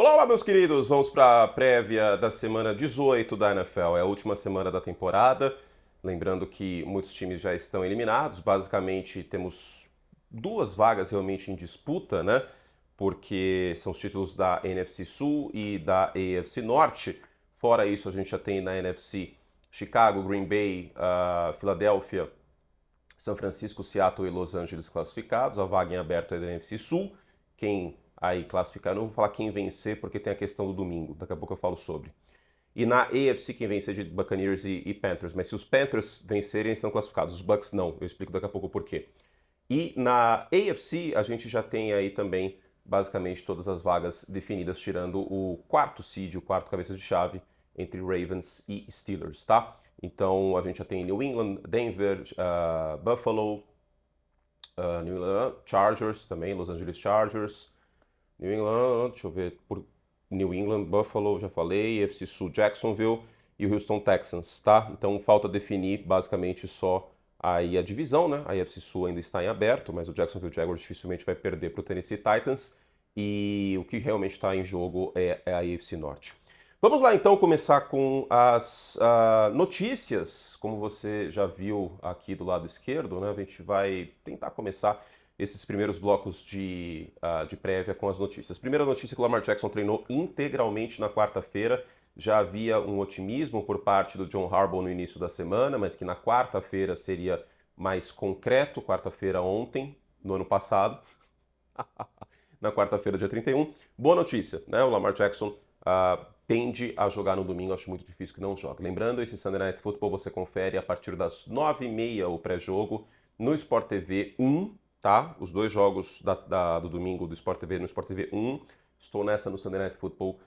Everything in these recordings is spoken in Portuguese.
Olá, meus queridos! Vamos para a prévia da semana 18 da NFL. É a última semana da temporada. Lembrando que muitos times já estão eliminados. Basicamente, temos duas vagas realmente em disputa, né? Porque são os títulos da NFC Sul e da AFC Norte. Fora isso, a gente já tem na NFC Chicago, Green Bay, Filadélfia, São Francisco, Seattle e Los Angeles classificados. A vaga em aberto é da NFC Sul. Quem aí classificar, eu não vou falar quem vencer porque tem a questão do domingo, daqui a pouco eu falo sobre. E na AFC quem vencer de Buccaneers e Panthers, mas se os Panthers vencerem eles estão classificados, os Bucks não, eu explico daqui a pouco o porquê. E na AFC a gente já tem aí também basicamente todas as vagas definidas, tirando o quarto seed, o quarto cabeça de chave entre Ravens e Steelers, tá? Então a gente já tem New England, Denver, Buffalo, New England Chargers também, Los Angeles Chargers, New England, deixa eu ver, por New England, Buffalo, já falei, AFC Sul, Jacksonville e o Houston Texans, tá? Então falta definir basicamente só aí a divisão, né? A AFC Sul ainda está em aberto, mas o Jacksonville Jaguars dificilmente vai perder para o Tennessee Titans e o que realmente está em jogo é a AFC Norte. Vamos lá então começar com as notícias, como você já viu aqui do lado esquerdo, né? A gente vai tentar começar esses primeiros blocos de prévia com as notícias. Primeira notícia que o Lamar Jackson treinou integralmente na quarta-feira. Já havia um otimismo por parte do John Harbaugh no início da semana, mas que na quarta-feira seria mais concreto. Quarta-feira ontem, no ano passado. Na quarta-feira, dia 31. Boa notícia, né? O Lamar Jackson tende a jogar no domingo, acho muito difícil que não jogue. Lembrando, esse Sunday Night Football você confere a partir das 9h30 o pré-jogo no Sport TV 1, tá? Os dois jogos do domingo do Sport TV no Sport TV 1. Estou nessa no Sunday Night Football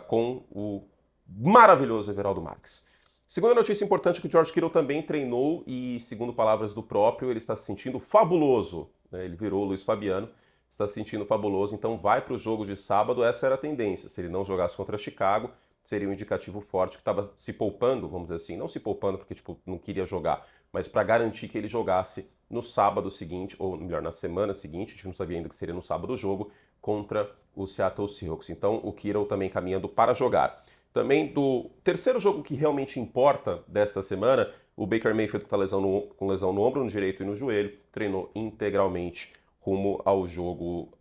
com o maravilhoso Everaldo Marques. Segunda notícia importante é que o George Kittle também treinou e, segundo palavras do próprio, ele está se sentindo fabuloso. Né? Ele virou o Luiz Fabiano, está se sentindo fabuloso, então vai para o jogo de sábado. Essa era a tendência. Se ele não jogasse contra Chicago, seria um indicativo forte que estava se poupando, vamos dizer assim. Não se poupando porque não queria jogar, mas para garantir que ele jogasse no sábado seguinte, ou melhor, na semana seguinte, a gente não sabia ainda que seria no sábado o jogo, contra o Seattle Seahawks. Então o Kittle também caminhando para jogar. Também do terceiro jogo que realmente importa desta semana, o Baker Mayfield que está com lesão no ombro, no direito e no joelho, treinou integralmente rumo ao jogo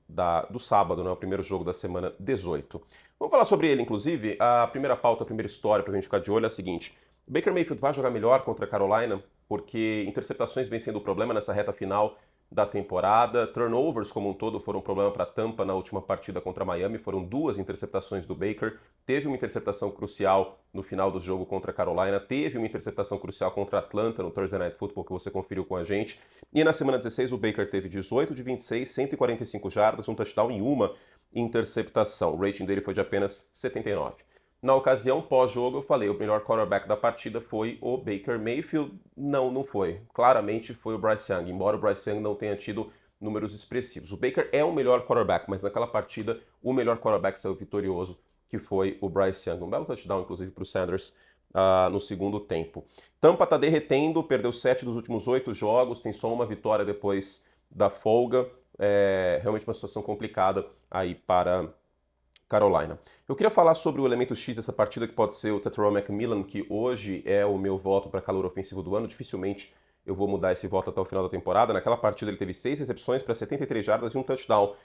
do sábado, né, o primeiro jogo da semana 18. Vamos falar sobre ele, inclusive. A primeira pauta, a primeira história para a gente ficar de olho é a seguinte. O Baker Mayfield vai jogar melhor contra a Carolina, porque interceptações vem sendo o problema nessa reta final da temporada. Turnovers como um todo foram um problema para Tampa na última partida contra Miami. Foram 2 interceptações do Baker. Teve uma interceptação crucial no final do jogo contra a Carolina. Teve uma interceptação crucial contra a Atlanta no Thursday Night Football que você conferiu com a gente. E na semana 16 o Baker teve 18 de 26, 145 jardas, um touchdown e uma interceptação. O rating dele foi de apenas 79. Na ocasião, pós-jogo, eu falei, o melhor quarterback da partida foi o Baker Mayfield. Não foi. Claramente foi o Bryce Young, embora o Bryce Young não tenha tido números expressivos. O Baker é o melhor quarterback, mas naquela partida o melhor quarterback saiu vitorioso, que foi o Bryce Young. Um belo touchdown, inclusive, para o Sanders no segundo tempo. Tampa está derretendo, perdeu 7 dos últimos 8 jogos, tem só uma vitória depois da folga. É realmente uma situação complicada aí para Carolina. Eu queria falar sobre o elemento X dessa partida, que pode ser o Tetairoa McMillan, que hoje é o meu voto para calor ofensivo do ano. Dificilmente eu vou mudar esse voto até o final da temporada. Naquela partida ele teve 6 recepções para 73 jardas e um touchdown.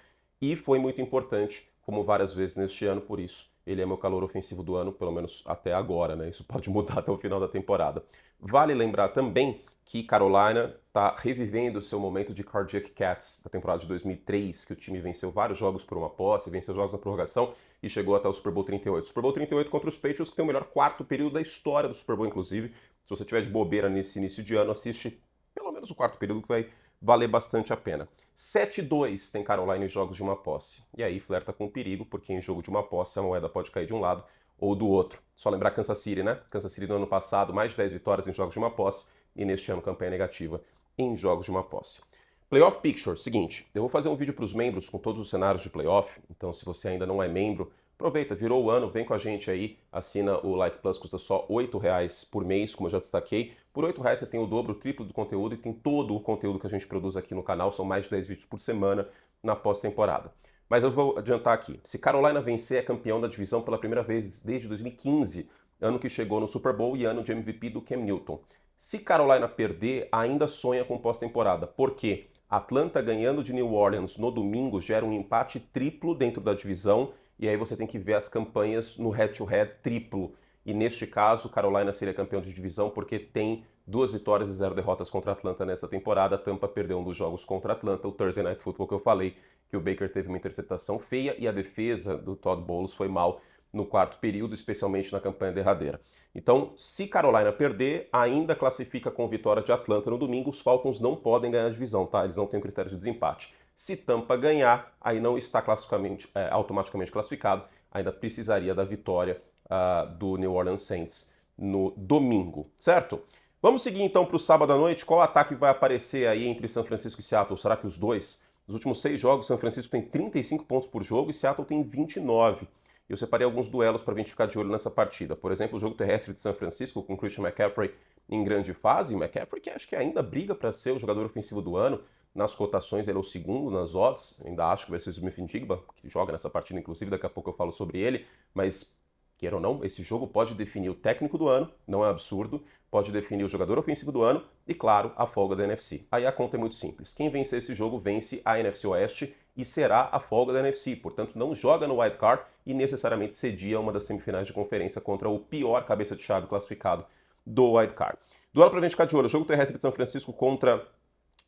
E foi muito importante, como várias vezes neste ano, por isso ele é meu calor ofensivo do ano, pelo menos até agora, né? Isso pode mudar até o final da temporada. Vale lembrar também que Carolina está revivendo o seu momento de Cardiac Cats da temporada de 2003, que o time venceu vários jogos por uma posse, venceu jogos na prorrogação e chegou até o Super Bowl 38. Super Bowl 38 contra os Patriots, que tem o melhor quarto período da história do Super Bowl, inclusive. Se você tiver de bobeira nesse início de ano, assiste pelo menos o quarto período, que vai valer bastante a pena. 7-2 tem Carolina em jogos de uma posse. E aí flerta com o perigo, porque em jogo de uma posse a moeda pode cair de um lado ou do outro. Só lembrar Kansas City, né? Kansas City no ano passado, mais de 10 vitórias em jogos de uma posse, e neste ano campanha negativa em jogos de uma posse. Playoff Picture, seguinte, eu vou fazer um vídeo para os membros com todos os cenários de playoff, então se você ainda não é membro, aproveita, virou o ano, vem com a gente aí, assina o Like Plus, custa só R$ 8 por mês, como eu já destaquei. Por R$ 8 você tem o dobro, o triplo do conteúdo e tem todo o conteúdo que a gente produz aqui no canal, são mais de 10 vídeos por semana na pós-temporada. Mas eu vou adiantar aqui. Se Carolina vencer, é campeão da divisão pela primeira vez desde 2015, ano que chegou no Super Bowl e ano de MVP do Cam Newton. Se Carolina perder, ainda sonha com pós-temporada. Por quê? Atlanta ganhando de New Orleans no domingo gera um empate triplo dentro da divisão e aí você tem que ver as campanhas no head-to-head triplo. E neste caso, Carolina seria campeão de divisão porque tem 2 vitórias e 0 derrotas contra Atlanta nessa temporada. Tampa perdeu um dos jogos contra Atlanta, o Thursday Night Football que eu falei, que o Baker teve uma interceptação feia e a defesa do Todd Bowles foi mal no quarto período, especialmente na campanha derradeira. Então, se Carolina perder, ainda classifica com vitória de Atlanta no domingo. Os Falcons não podem ganhar a divisão, tá? Eles não têm critério de desempate. Se Tampa ganhar, aí não está automaticamente classificado, ainda precisaria da vitória do New Orleans Saints no domingo, certo? Vamos seguir então para o sábado à noite. Qual ataque vai aparecer aí entre São Francisco e Seattle? Será que os dois? Nos últimos 6 jogos, São Francisco tem 35 pontos por jogo e Seattle tem 29. Eu separei alguns duelos para a gente ficar de olho nessa partida. Por exemplo, o jogo terrestre de São Francisco com Christian McCaffrey em grande fase. McCaffrey que acho que ainda briga para ser o jogador ofensivo do ano. Nas cotações ele é o segundo nas odds. Ainda acho que vai ser o Smith-Njigba, que joga nessa partida, inclusive daqui a pouco eu falo sobre ele. Mas, queira ou não, esse jogo pode definir o técnico do ano, não é absurdo. Pode definir o jogador ofensivo do ano e, claro, a folga da NFC. Aí a conta é muito simples. Quem vencer esse jogo vence a NFC Oeste e será a folga da NFC. Portanto, não joga no wild card e necessariamente cedia uma das semifinais de conferência contra o pior cabeça de chave classificado do wild card. Duelo para a gente ficar de olho. Jogo terrestre de São Francisco contra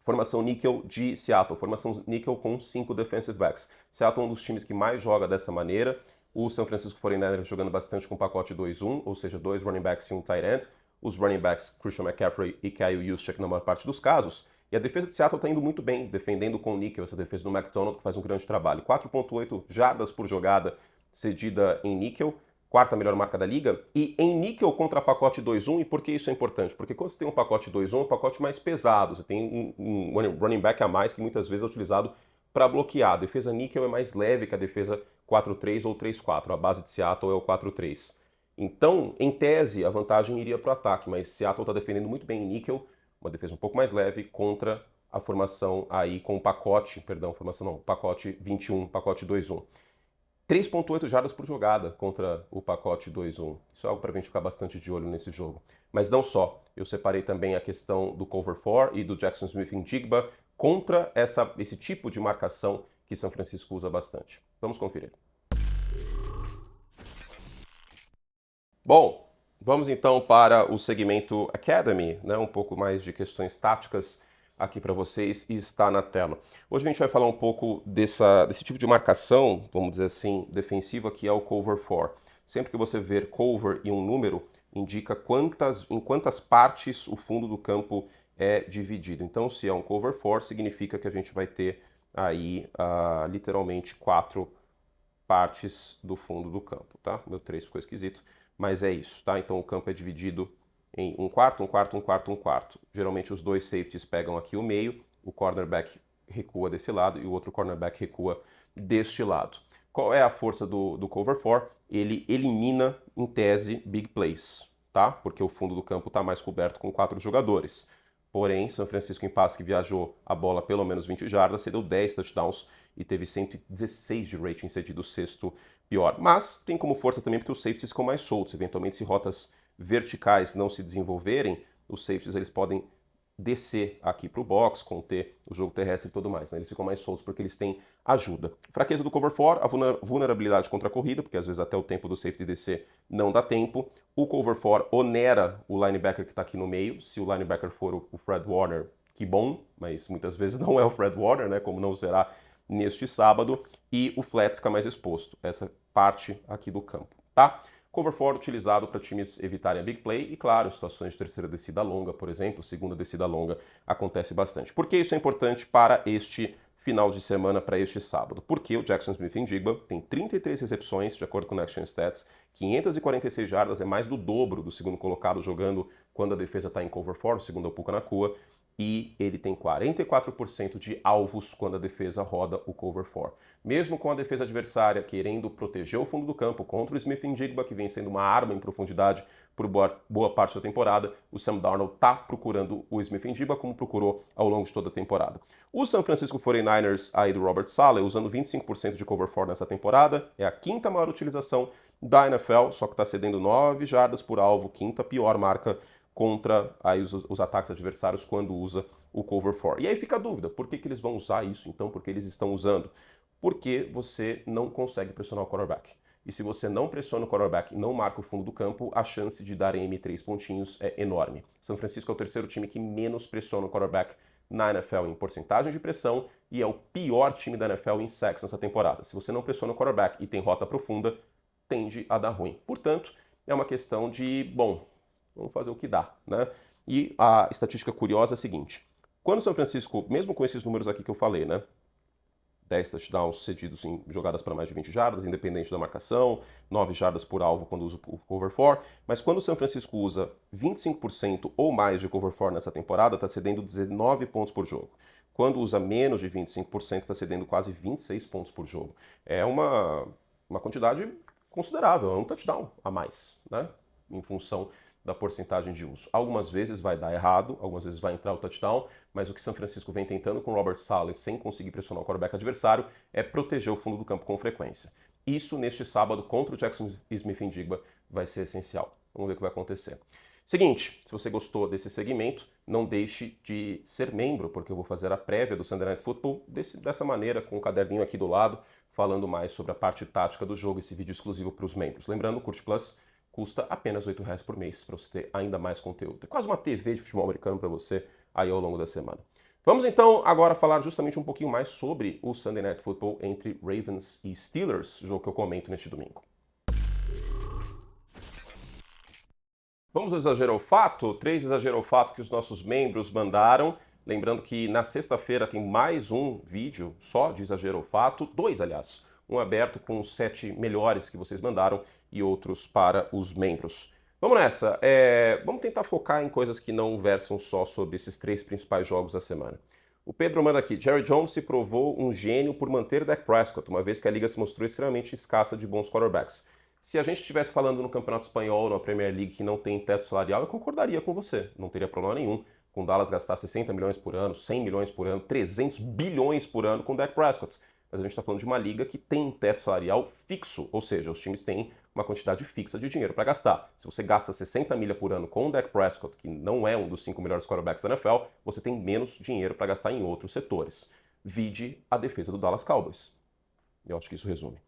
formação níquel de Seattle. Formação níquel com 5 defensive backs. Seattle é um dos times que mais joga dessa maneira. O São Francisco 49ers jogando bastante com pacote 2-1, ou seja, 2 running backs e um tight end. Os running backs Christian McCaffrey e Kyle Juszczyk na maior parte dos casos. E a defesa de Seattle está indo muito bem, defendendo com o níquel, essa defesa do McDonald, que faz um grande trabalho. 4.8 jardas por jogada cedida em níquel, quarta melhor marca da liga. E em níquel contra pacote 2-1, e por que isso é importante? Porque quando você tem um pacote 2-1, é um pacote mais pesado. Você tem um running back a mais que muitas vezes é utilizado para bloquear. A defesa níquel é mais leve que a defesa 4-3 ou 3-4. A base de Seattle é o 4-3. Então, em tese, a vantagem iria para o ataque, mas Seattle está defendendo muito bem em níquel, uma defesa um pouco mais leve contra a formação aí com o pacote, pacote 21, pacote 2-1. 3.8 jardas por jogada contra o pacote 2-1. Isso é algo para a gente ficar bastante de olho nesse jogo. Mas não só, eu separei também a questão do cover 4 e do Jackson Smith-Njigba contra esse tipo de marcação que São Francisco usa bastante. Vamos conferir. Bom, vamos então para o segmento Academy, né? Um pouco mais de questões táticas aqui para vocês e está na tela. Hoje a gente vai falar um pouco desse tipo de marcação, vamos dizer assim, defensiva, que é o cover 4. Sempre que você ver cover e um número, indica em quantas partes o fundo do campo é dividido. Então, se é um cover 4, significa que a gente vai ter aí literalmente 4 partes do fundo do campo, tá? Meu 3 ficou esquisito. Mas é isso, tá? Então o campo é dividido em um quarto, um quarto, um quarto, um quarto. Geralmente os 2 safeties pegam aqui o meio, o cornerback recua desse lado e o outro cornerback recua deste lado. Qual é a força do cover 4? Ele elimina, em tese, big plays, tá? Porque o fundo do campo está mais coberto com 4 jogadores. Porém, São Francisco em passe que viajou a bola pelo menos 20 jardas, cedeu 10 touchdowns e teve 116 de rating cedido, o sexto pior. Mas tem como força também porque os safeties ficam mais soltos. Eventualmente, se rotas verticais não se desenvolverem, os safeties eles podem descer aqui para o box, conter o jogo terrestre e tudo mais. Né? Eles ficam mais soltos porque eles têm ajuda. Fraqueza do cover 4, a vulnerabilidade contra a corrida, porque às vezes até o tempo do safety descer não dá tempo. O cover 4 onera o linebacker que está aqui no meio. Se o linebacker for o Fred Warner, que bom, mas muitas vezes não é o Fred Warner, né? Como não será neste sábado. E o flat fica mais exposto, essa parte aqui do campo, tá? Cover 4 utilizado para times evitarem a big play e, claro, situações de terceira descida longa, por exemplo, segunda descida longa, acontece bastante. Por que isso é importante para este final de semana, para este sábado? Porque o Jackson Smith-Njigba tem 33 recepções, de acordo com o Next Gen Stats, 546 jardas, é mais do dobro do segundo colocado jogando quando a defesa está em cover 4, segundo o Puka Nacua, e ele tem 44% de alvos quando a defesa roda o cover 4. Mesmo com a defesa adversária querendo proteger o fundo do campo contra o Smith-Njigba, que vem sendo uma arma em profundidade por boa parte da temporada, o Sam Darnold está procurando o Smith-Njigba como procurou ao longo de toda a temporada. O San Francisco 49ers aí do Robert Saleh, usando 25% de cover 4 nessa temporada, é a quinta maior utilização da NFL, só que está cedendo 9 jardas por alvo, quinta pior marca contra aí os ataques adversários quando usa o cover 4. E aí fica a dúvida, por que eles vão usar isso então? Porque eles estão usando? Porque você não consegue pressionar o quarterback. E se você não pressiona o quarterback e não marca o fundo do campo, a chance de dar M3 pontinhos é enorme. São Francisco é o terceiro time que menos pressiona o quarterback na NFL em porcentagem de pressão e é o pior time da NFL em sacks nessa temporada. Se você não pressiona o quarterback e tem rota profunda, tende a dar ruim. Portanto, é uma questão de, bom, vamos fazer o que dá, né? E a estatística curiosa é a seguinte: quando o São Francisco, mesmo com esses números aqui que eu falei, né? 10 touchdowns cedidos em jogadas para mais de 20 jardas, independente da marcação, 9 jardas por alvo quando usa o cover 4, mas quando o São Francisco usa 25% ou mais de cover 4 nessa temporada, está cedendo 19 pontos por jogo. Quando usa menos de 25%, está cedendo quase 26 pontos por jogo. É uma quantidade considerável, é um touchdown a mais, né? Em função da porcentagem de uso. Algumas vezes vai dar errado, algumas vezes vai entrar o touchdown, mas o que São Francisco vem tentando com o Robert Saleh, sem conseguir pressionar o quarterback adversário, é proteger o fundo do campo com frequência. Isso, neste sábado, contra o Jackson Smith-Njigba, vai ser essencial. Vamos ver o que vai acontecer. Seguinte, se você gostou desse segmento, não deixe de ser membro, porque eu vou fazer a prévia do Sunday Night Football dessa maneira, com o caderninho aqui do lado, falando mais sobre a parte tática do jogo, esse vídeo exclusivo para os membros. Lembrando, o Curte Plus custa apenas R$ 8 por mês para você ter ainda mais conteúdo. É quase uma TV de futebol americano para você aí ao longo da semana. Vamos então agora falar justamente um pouquinho mais sobre o Sunday Night Football entre Ravens e Steelers, jogo que eu comento neste domingo. Vamos ao exagero ao fato? 3 exagero ao fato que os nossos membros mandaram. Lembrando que na sexta-feira tem mais um vídeo só de exagero ao fato, 2 aliás. Um aberto com os 7 melhores que vocês mandaram e outros para os membros. Vamos nessa. Vamos tentar focar em coisas que não versam só sobre esses 3 principais jogos da semana. O Pedro manda aqui: Jerry Jones se provou um gênio por manter Dak Prescott, uma vez que a liga se mostrou extremamente escassa de bons quarterbacks. Se a gente estivesse falando no Campeonato Espanhol, na Premier League, que não tem teto salarial, eu concordaria com você. Não teria problema nenhum com o Dallas gastar 60 milhões por ano, 100 milhões por ano, 300 bilhões por ano com Dak Prescott. Mas a gente está falando de uma liga que tem um teto salarial fixo, ou seja, os times têm uma quantidade fixa de dinheiro para gastar. Se você gasta 60 milha por ano com o Dak Prescott, que não é um dos 5 melhores quarterbacks da NFL, você tem menos dinheiro para gastar em outros setores. Vide a defesa do Dallas Cowboys. Eu acho que isso resume.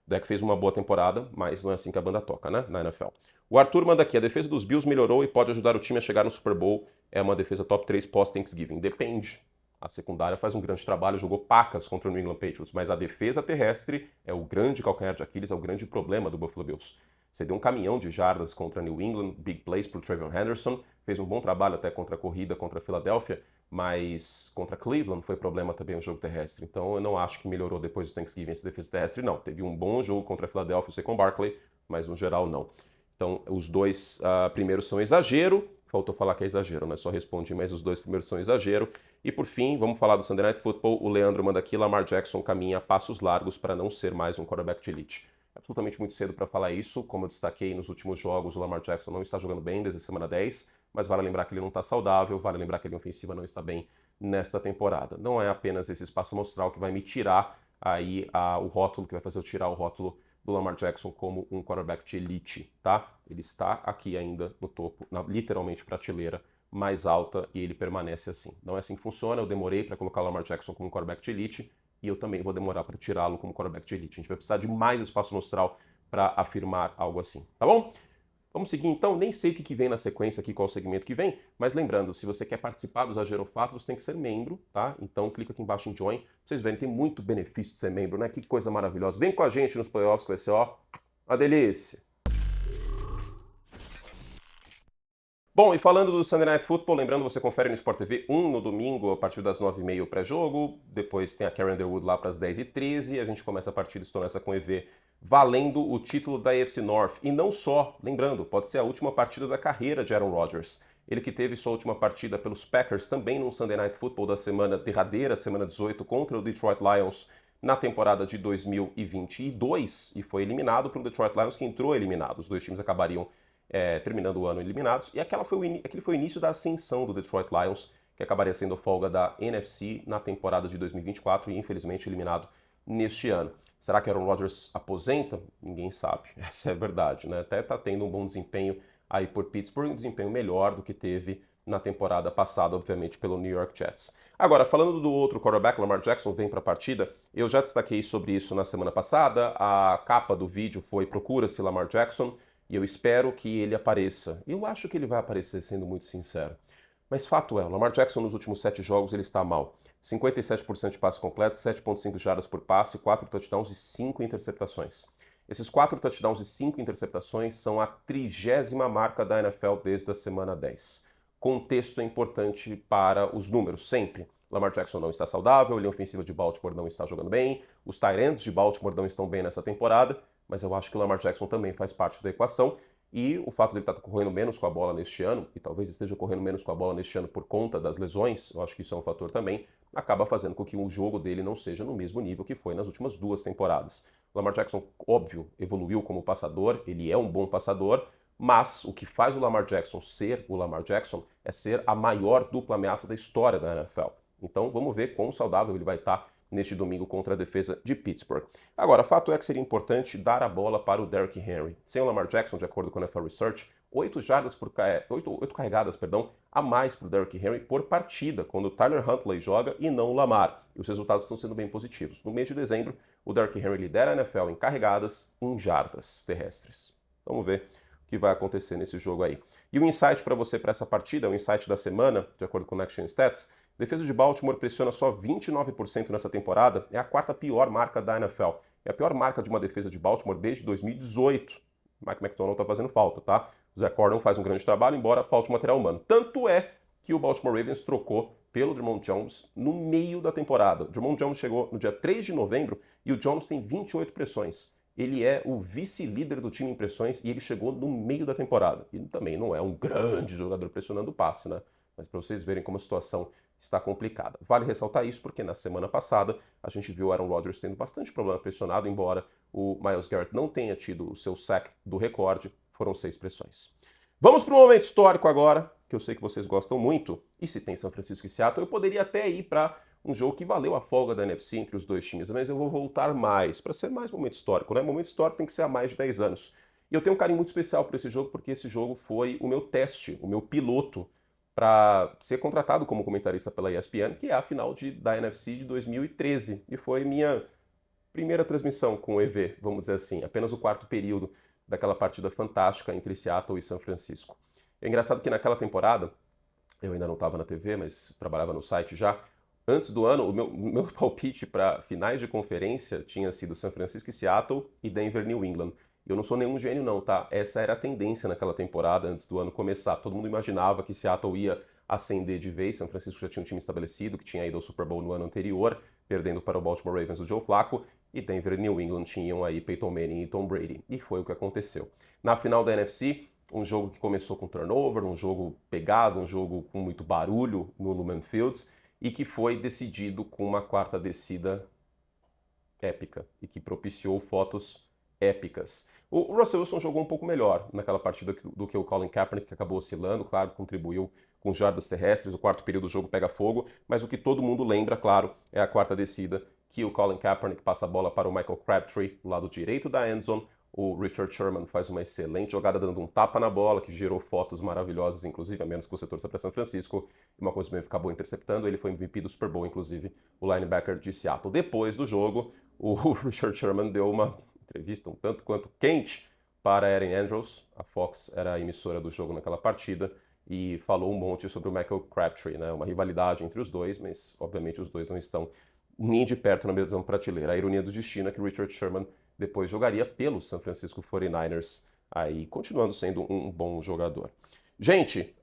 O Dak fez uma boa temporada, mas não é assim que a banda toca, né, na NFL. O Arthur manda aqui: a defesa dos Bills melhorou e pode ajudar o time a chegar no Super Bowl. É uma defesa top 3 pós-Thanksgiving. Depende. A secundária faz um grande trabalho, jogou pacas contra o New England Patriots, mas a defesa terrestre é o grande calcanhar de Aquiles, é o grande problema do Buffalo Bills. Você deu um caminhão de jardas contra New England, big plays para o Trayvon Henderson, fez um bom trabalho até contra a corrida, contra a Filadélfia, mas contra Cleveland foi problema também o jogo terrestre. Então eu não acho que melhorou depois do Thanksgiving essa defesa terrestre, não. Teve um bom jogo contra a Filadélfia, sei com Barkley, mas no geral não. Então os dois primeiros são exagero. Faltou falar que é exagero, né? Só respondi, mas os 2 primeiros são exagero. E por fim, vamos falar do Sunday Night Football. O Leandro manda aqui: Lamar Jackson caminha a passos largos para não ser mais um quarterback de elite. É absolutamente muito cedo para falar isso. Como eu destaquei nos últimos jogos, o Lamar Jackson não está jogando bem desde a semana 10, mas vale lembrar que ele não está saudável, vale lembrar que a linha ofensiva não está bem nesta temporada. Não é apenas esse espaço amostral que vai me tirar aí o rótulo, que vai fazer eu tirar o rótulo do Lamar Jackson como um quarterback de elite, tá? Ele está aqui ainda no topo, na literalmente prateleira mais alta, e ele permanece assim. Não é assim que funciona. Eu demorei para colocar o Lamar Jackson como quarterback de elite e eu também vou demorar para tirá-lo como quarterback de elite. A gente vai precisar de mais espaço amostral para afirmar algo assim, tá bom? Vamos seguir então. Nem sei o que vem na sequência aqui, qual o segmento que vem, mas lembrando, se você quer participar do Exagero Fato, você tem que ser membro, tá? Então clica aqui embaixo em Join. Pra vocês verem, tem muito benefício de ser membro, né? Que coisa maravilhosa. Vem com a gente nos playoffs, que vai ser, ó, uma delícia. Bom, e falando do Sunday Night Football, lembrando, você confere no Sport TV 1 no domingo, a partir das 9h30 o pré-jogo, depois tem a Carrie Underwood lá para as 10h13, e a gente começa a partida, estou nessa com o EV, valendo o título da AFC North. E não só, lembrando, pode ser a última partida da carreira de Aaron Rodgers. Ele que teve sua última partida pelos Packers também no Sunday Night Football da semana derradeira, semana 18, contra o Detroit Lions na temporada de 2022 e foi eliminado pelo Detroit Lions, que entrou eliminado. Os dois times acabariam terminando o ano eliminados. E aquele foi o início da ascensão do Detroit Lions, que acabaria sendo folga da NFC na temporada de 2024 e infelizmente eliminado neste ano. Será que Aaron Rodgers aposenta? Ninguém sabe. Essa é a verdade, né? Até está tendo um bom desempenho aí por Pittsburgh, um desempenho melhor do que teve na temporada passada, obviamente, pelo New York Jets. Agora, falando do outro quarterback, Lamar Jackson, vem para a partida. Eu já destaquei sobre isso na semana passada. A capa do vídeo foi Procura-se Lamar Jackson e eu espero que ele apareça. Eu acho que ele vai aparecer, sendo muito sincero. Mas fato é, o Lamar Jackson nos últimos 7 jogos ele está mal. 57% de passes completos, 7,5 jardas por passe, 4 touchdowns e 5 interceptações. Esses 4 touchdowns e 5 interceptações são a 30ª marca da NFL desde a semana 10. Contexto é importante para os números, sempre. Lamar Jackson não está saudável, a linha ofensiva de Baltimore não está jogando bem, os tight ends de Baltimore não estão bem nessa temporada, mas eu acho que o Lamar Jackson também faz parte da equação. E o fato de ele estar correndo menos com a bola neste ano, e talvez esteja correndo menos com a bola neste ano por conta das lesões, eu acho que isso é um fator também, acaba fazendo com que o jogo dele não seja no mesmo nível que foi nas últimas 2 temporadas. O Lamar Jackson, óbvio, evoluiu como passador, ele é um bom passador, mas o que faz o Lamar Jackson ser o Lamar Jackson é ser a maior dupla ameaça da história da NFL. Então vamos ver quão saudável ele vai estar neste domingo contra a defesa de Pittsburgh. Agora, fato é que seria importante dar a bola para o Derrick Henry. Sem o Lamar Jackson, de acordo com a NFL Research, 8 carregadas a mais para o Derrick Henry por partida, quando o Tyler Huntley joga e não o Lamar. E os resultados estão sendo bem positivos. No mês de dezembro, o Derrick Henry lidera a NFL em carregadas, em jardas terrestres. Vamos ver o que vai acontecer nesse jogo aí. E o insight para você para essa partida, o insight da semana, de acordo com o Next Gen Stats, a defesa de Baltimore pressiona só 29% nessa temporada, é a 4ª pior marca da NFL. É a pior marca de uma defesa de Baltimore desde 2018. Mike McDonald tá fazendo falta, tá? O Zach Gordon faz um grande trabalho, embora falte material humano. Tanto é que o Baltimore Ravens trocou pelo Dre'Mont Jones no meio da temporada. O Dre'Mont Jones chegou no dia 3 de novembro e o Jones tem 28 pressões. Ele é o vice-líder do time em pressões e ele chegou no meio da temporada. E também não é um grande jogador pressionando o passe, né? Mas para vocês verem como a situação está complicada. Vale ressaltar isso porque na semana passada a gente viu o Aaron Rodgers tendo bastante problema pressionado, embora o Myles Garrett não tenha tido o seu sack do recorde, foram 6 pressões. Vamos para um momento histórico agora, que eu sei que vocês gostam muito, e se tem São Francisco e Seattle, eu poderia até ir para um jogo que valeu a folga da NFC entre os dois times, mas eu vou voltar mais, para ser mais momento histórico, né? Momento histórico tem que ser há mais de 10 anos. E eu tenho um carinho muito especial por esse jogo, porque esse jogo foi o meu teste, o meu piloto, para ser contratado como comentarista pela ESPN, que é a final da NFC de 2013. E foi minha primeira transmissão com o EV, vamos dizer assim, apenas o 4º período daquela partida fantástica entre Seattle e São Francisco. É engraçado que naquela temporada, eu ainda não estava na TV, mas trabalhava no site já, antes do ano, o meu palpite para finais de conferência tinha sido São Francisco e Seattle e Denver New England. Eu não sou nenhum gênio não, tá? Essa era a tendência naquela temporada, antes do ano começar. Todo mundo imaginava que Seattle ia ascender de vez. São Francisco já tinha um time estabelecido, que tinha ido ao Super Bowl no ano anterior, perdendo para o Baltimore Ravens do Joe Flacco. E Denver e New England tinham aí Peyton Manning e Tom Brady. E foi o que aconteceu. Na final da NFC, um jogo que começou com turnover, um jogo pegado, um jogo com muito barulho no Lumen Fields, e que foi decidido com uma 4ª descida épica, e que propiciou fotos épicas. O Russell Wilson jogou um pouco melhor naquela partida do que o Colin Kaepernick, que acabou oscilando, claro, contribuiu com jardas terrestres, o 4º período do jogo pega fogo, mas o que todo mundo lembra, claro, é a 4ª descida, que o Colin Kaepernick passa a bola para o Michael Crabtree, do lado direito da endzone. O Richard Sherman faz uma excelente jogada dando um tapa na bola, que gerou fotos maravilhosas, inclusive, a menos que você torça para São Francisco. E uma coisa bem acabou interceptando, ele foi MVP do Super Bowl, inclusive, o linebacker de Seattle. Depois do jogo, o Richard Sherman deu uma entrevista um tanto quanto quente para a Erin Andrews. A Fox era a emissora do jogo naquela partida e falou um monte sobre o Michael Crabtree, né? Uma rivalidade entre os dois, mas obviamente os dois não estão nem de perto na mesma prateleira. A ironia do destino é que o Richard Sherman depois jogaria pelo San Francisco 49ers, aí continuando sendo um bom jogador. Gente,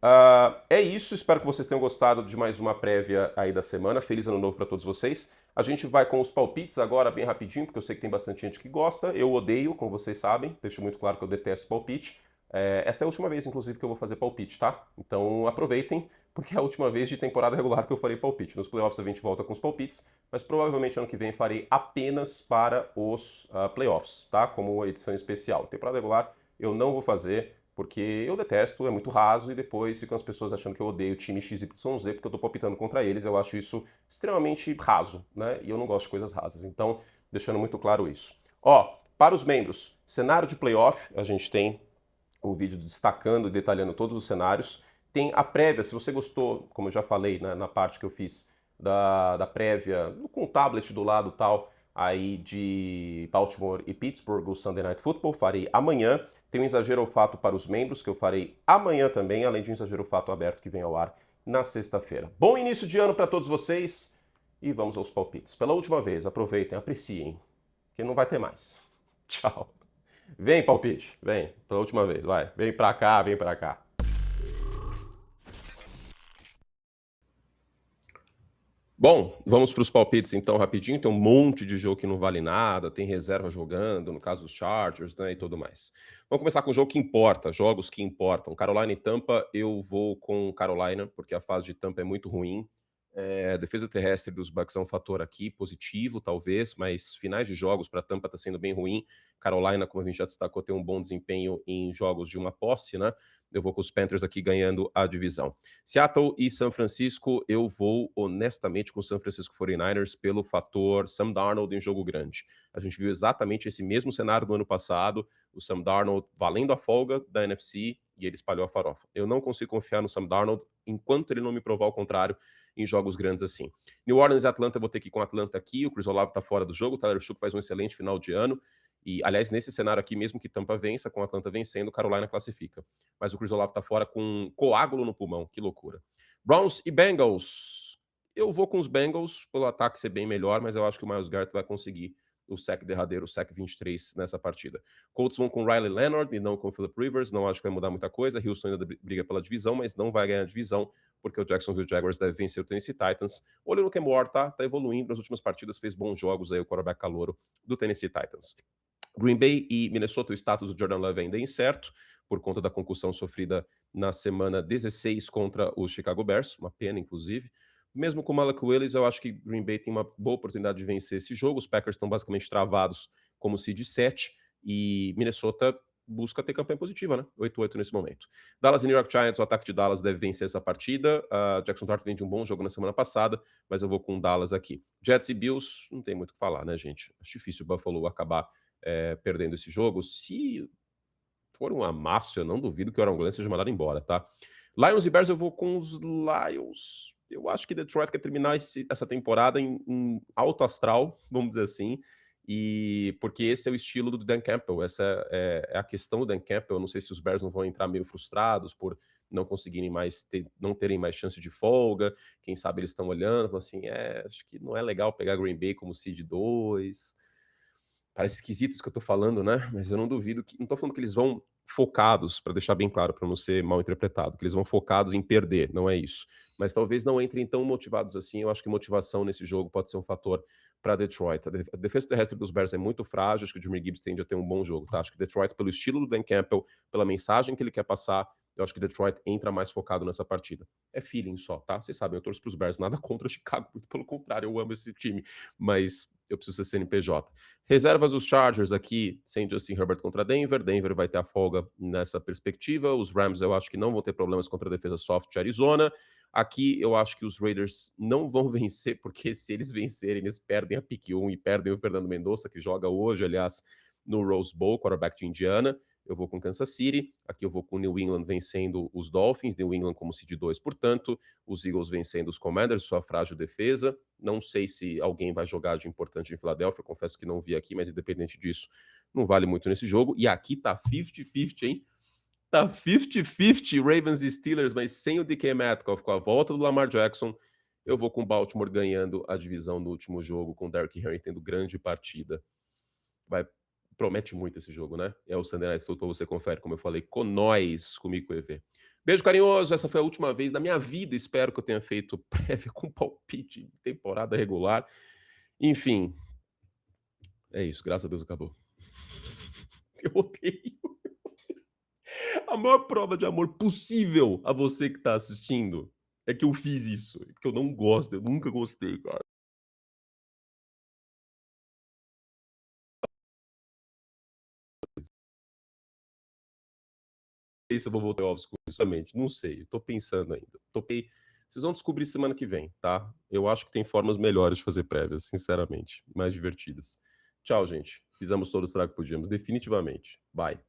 é isso. Espero que vocês tenham gostado de mais uma prévia aí da semana. Feliz ano novo para todos vocês. A gente vai com os palpites agora bem rapidinho, porque eu sei que tem bastante gente que gosta. Eu odeio, como vocês sabem. Deixo muito claro que eu detesto palpite. Esta é a última vez, inclusive, que eu vou fazer palpite, tá? Então aproveitem, porque é a última vez de temporada regular que eu farei palpite. Nos playoffs a gente volta com os palpites, mas provavelmente ano que vem farei apenas para os playoffs, tá? Como edição especial. Temporada regular eu não vou fazer, porque eu detesto, é muito raso, e depois ficam as pessoas achando que eu odeio o time XYZ porque eu tô palpitando contra eles. Eu acho isso extremamente raso, né? E eu não gosto de coisas rasas. Então, deixando muito claro isso. Ó, para os membros, cenário de playoff, a gente tem um vídeo destacando e detalhando todos os cenários. Tem a prévia, se você gostou, como eu já falei na parte que eu fiz da prévia, com o tablet do lado tal, aí de Baltimore e Pittsburgh, o Sunday Night Football, farei amanhã. Tem um Exagero ou Fato para os membros, que eu farei amanhã também, além de um Exagero ou Fato aberto que vem ao ar na sexta-feira. Bom início de ano para todos vocês e vamos aos palpites. Pela última vez, aproveitem, apreciem, que não vai ter mais. Tchau. Vem, palpite, vem, pela última vez, vai. Vem pra cá, vem pra cá. Bom, vamos para os palpites então rapidinho. Tem um monte de jogo que não vale nada, tem reserva jogando, no caso dos Chargers, né, e tudo mais. Vamos começar com o jogo que importa, jogos que importam. Carolina e Tampa, eu vou com Carolina, porque a fase de Tampa é muito ruim. A defesa terrestre dos Bucks é um fator aqui positivo, talvez, mas finais de jogos para Tampa está sendo bem ruim. Carolina, como a gente já destacou, tem um bom desempenho em jogos de uma posse, né? Eu vou com os Panthers aqui ganhando a divisão. Seattle e São Francisco, eu vou honestamente com o San Francisco 49ers pelo fator Sam Darnold em jogo grande. A gente viu exatamente esse mesmo cenário do ano passado, o Sam Darnold valendo a folga da NFC e ele espalhou a farofa. Eu não consigo confiar no Sam Darnold enquanto ele não me provar o contrário em jogos grandes assim. New Orleans e Atlanta, eu vou ter que ir com Atlanta aqui, o Chris Olave tá fora do jogo, o Tyler Shough faz um excelente final de ano, e aliás, nesse cenário aqui, mesmo que Tampa vença, com Atlanta vencendo, Carolina classifica. Mas o Chris Olave tá fora com um coágulo no pulmão, que loucura. Browns e Bengals, eu vou com os Bengals, pelo ataque ser bem melhor, mas eu acho que o Myles Garrett vai conseguir o sec derradeiro, o sec 23 nessa partida. Colts vão com Riley Leonard e não com Philip Rivers, não acho que vai mudar muita coisa. Houston ainda briga pela divisão, mas não vai ganhar a divisão, porque o Jacksonville Jaguars deve vencer o Tennessee Titans. Olha no Cam Ward, tá evoluindo nas últimas partidas, fez bons jogos aí o quarterback calouro do Tennessee Titans. Green Bay e Minnesota, o status do Jordan Love ainda é incerto, por conta da concussão sofrida na semana 16 contra os Chicago Bears, uma pena, inclusive. Mesmo com o Malak Willis, eu acho que Green Bay tem uma boa oportunidade de vencer esse jogo. Os Packers estão basicamente travados como seed 7 e Minnesota busca ter campanha positiva, né? 8-8 nesse momento. Dallas e New York Giants, o ataque de Dallas deve vencer essa partida. Jackson Dart vem de um bom jogo na semana passada, mas eu vou com Dallas aqui. Jets e Bills, não tem muito o que falar, né, gente? Acho difícil o Buffalo acabar perdendo esse jogo. Se for um amasso, eu não duvido que o Aaron Glenn seja mandado embora, tá? Lions e Bears, eu vou com os Lions. Eu acho que Detroit quer terminar essa temporada em alto astral, vamos dizer assim, e porque esse é o estilo do Dan Campbell, essa é a questão do Dan Campbell. Eu não sei se os Bears não vão entrar meio frustrados por não conseguirem mais não terem mais chance de folga. Quem sabe eles estão olhando, falam assim, acho que não é legal pegar Green Bay como seed 2. Parece esquisito isso que eu tô falando, né? Mas eu não duvido que. Não tô falando que eles vão focados, para deixar bem claro, para não ser mal interpretado, que eles vão focados em perder, não é isso. Mas talvez não entrem tão motivados assim. Eu acho que motivação nesse jogo pode ser um fator para Detroit. A defesa terrestre dos Bears é muito frágil. Acho que o Jimmy Gibbs tende a ter um bom jogo, tá? Acho que Detroit, pelo estilo do Dan Campbell, pela mensagem que ele quer passar, eu acho que Detroit entra mais focado nessa partida. É feeling só, tá? Vocês sabem, eu torço pros Bears, nada contra o Chicago, muito pelo contrário, eu amo esse time, mas eu preciso ser CNPJ. Reservas os Chargers aqui, sem Justin Herbert contra Denver. Denver vai ter a folga nessa perspectiva. Os Rams eu acho que não vão ter problemas contra a defesa soft de Arizona. Aqui eu acho que os Raiders não vão vencer, porque se eles vencerem, eles perdem a pick 1 e perdem o Fernando Mendonça, que joga hoje, aliás, no Rose Bowl, quarterback de Indiana. Eu vou com Kansas City. Aqui eu vou com New England vencendo os Dolphins. New England como seed 2, portanto. Os Eagles vencendo os Commanders, sua frágil defesa. Não sei se alguém vai jogar de importante em Filadélfia. Confesso que não vi aqui, mas independente disso, não vale muito nesse jogo. E aqui tá 50-50, hein? Tá 50-50 Ravens e Steelers, mas sem o DK Metcalf, com a volta do Lamar Jackson. Eu vou com Baltimore ganhando a divisão no último jogo, com Derrick Henry tendo grande partida. Promete muito esse jogo, né? É o Sunday Night Football, você confere, como eu falei, com nós, comigo com o EV. Beijo carinhoso, essa foi a última vez da minha vida, espero que eu tenha feito prévia com palpite de temporada regular. Enfim, é isso, graças a Deus acabou. Eu odeio. maior prova de amor possível a você que tá assistindo é que eu fiz isso. Porque eu não gosto, eu nunca gostei, cara. Sei se eu vou voltar ao ovos com isso, realmente, não sei, eu tô pensando ainda. Vocês vão descobrir semana que vem, tá? Eu acho que tem formas melhores de fazer prévias, sinceramente, mais divertidas. Tchau, gente. Fizemos todo o estrago que podíamos, definitivamente. Bye.